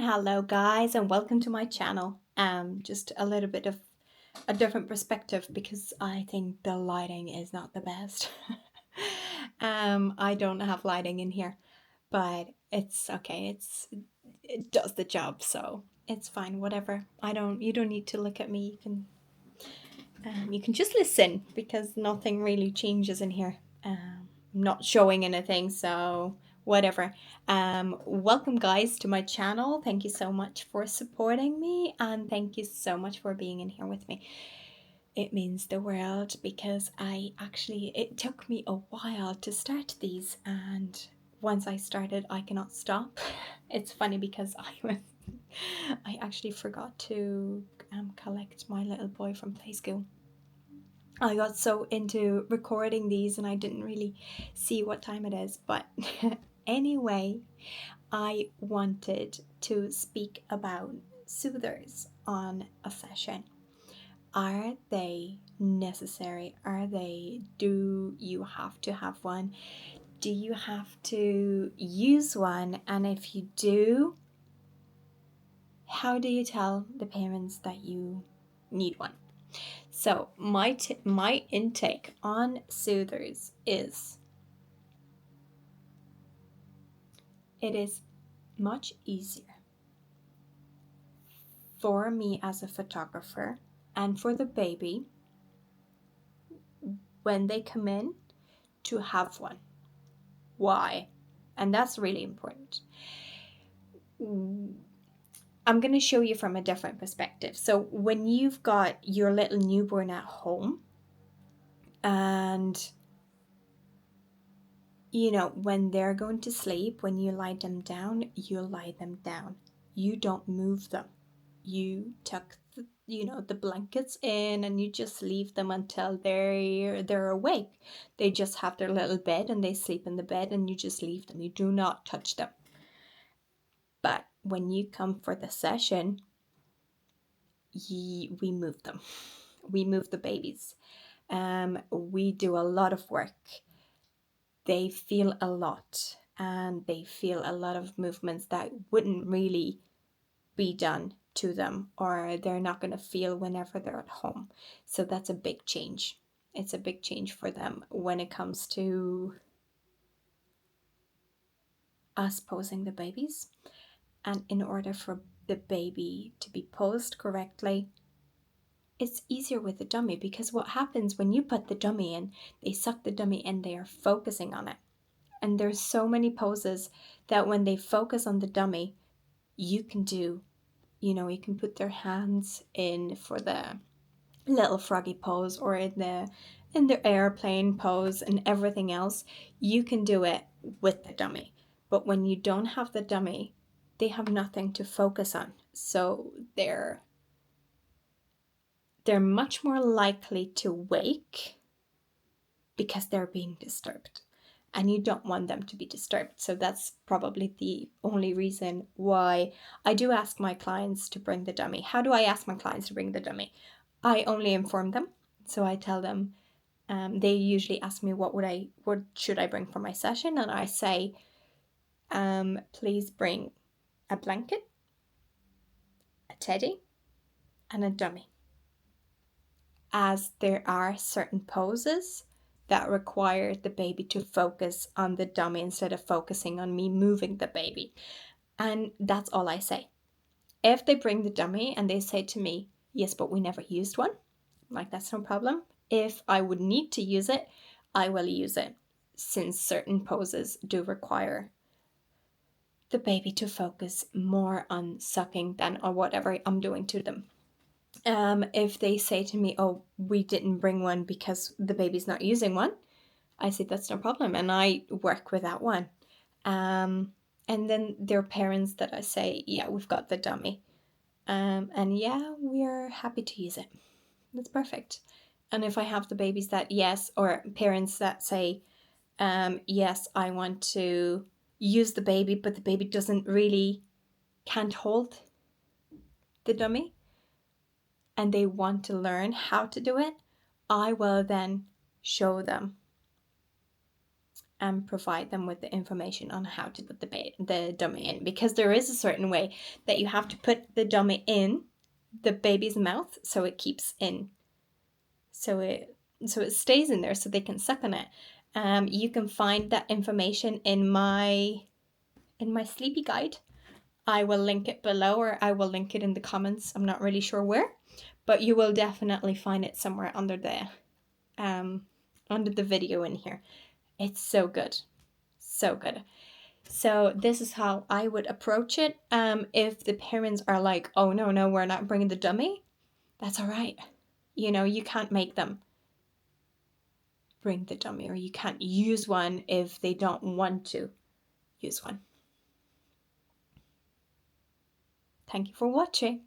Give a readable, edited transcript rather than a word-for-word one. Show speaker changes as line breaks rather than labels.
Hello guys and welcome to my channel. Just a little bit of a different perspective because I think the lighting is not the best. I don't have lighting in here, but it's okay. It does the job, so it's fine. Whatever. You don't need to look at me. You can just listen because nothing really changes in here. I'm not showing anything, so whatever. Welcome guys to my channel. Thank you so much for supporting me and thank you so much for being in here with me. It means the world because it took me a while to start these, and once I started I cannot stop. It's funny because I actually forgot to collect my little boy from play school. I got so into recording these and I didn't really see what time it is. But anyway, I wanted to speak about soothers on a session. Are they necessary? Do you have to have one? Do you have to use one? And if you do, how do you tell the parents that you need one? So my intake on soothers is it is much easier for me as a photographer and for the baby when they come in to have one. Why? And that's really important. I'm going to show you from a different perspective. So when you've got your little newborn at home and when they're going to sleep, when you lie them down, you lie them down. You don't move them. You tuck the blankets in and you just leave them until they're awake. They just have their little bed and they sleep in the bed and you just leave them. You do not touch them. But when you come for the session, we move them. We move the babies. We do a lot of work. They feel a lot and they feel a lot of movements that wouldn't really be done to them, or they're not going to feel whenever they're at home. So that's a big change. It's a big change for them when it comes to us posing the babies. And in order for the baby to be posed correctly, it's easier with the dummy, because what happens when you put the dummy in, they suck the dummy in, they are focusing on it. And there's so many poses that when they focus on the dummy, you can do, you can put their hands in for the little froggy pose or in the airplane pose and everything else. You can do it with the dummy. But when you don't have the dummy, they have nothing to focus on. So they're much more likely to wake because they're being disturbed. And you don't want them to be disturbed. So that's probably the only reason why I do ask my clients to bring the dummy. How do I ask my clients to bring the dummy? I only inform them. So I tell them, they usually ask me what should I bring for my session, and I say, please bring a blanket, a teddy, and a dummy, as there are certain poses that require the baby to focus on the dummy instead of focusing on me moving the baby. And that's all I say. If they bring the dummy and they say to me, yes, but we never used one, like, that's no problem. If I would need to use it, I will use it, since certain poses do require the baby to focus more on sucking than on whatever I'm doing to them. If they say to me, oh, we didn't bring one because the baby's not using one, I say that's no problem, and I work with that one. And then there are parents that I say, yeah, we've got the dummy. And yeah, we're happy to use it. That's perfect. And if I have the babies that yes, or parents that say, yes, I want to use the baby, but the baby can't hold the dummy, and they want to learn how to do it, I will then show them and provide them with the information on how to put the dummy in, because there is a certain way that you have to put the dummy in the baby's mouth so it keeps in, so it stays in there so they can suck on it. You can find that information in my sleepy guide. I will link it below, or I will link it in the comments. I'm not really sure where, but you will definitely find it somewhere under the video in here. It's so good. So good. So this is how I would approach it. If the parents are like, oh no, we're not bringing the dummy, that's all right. You know, you can't make them bring the dummy, or you can't use one if they don't want to use one. Thank you for watching.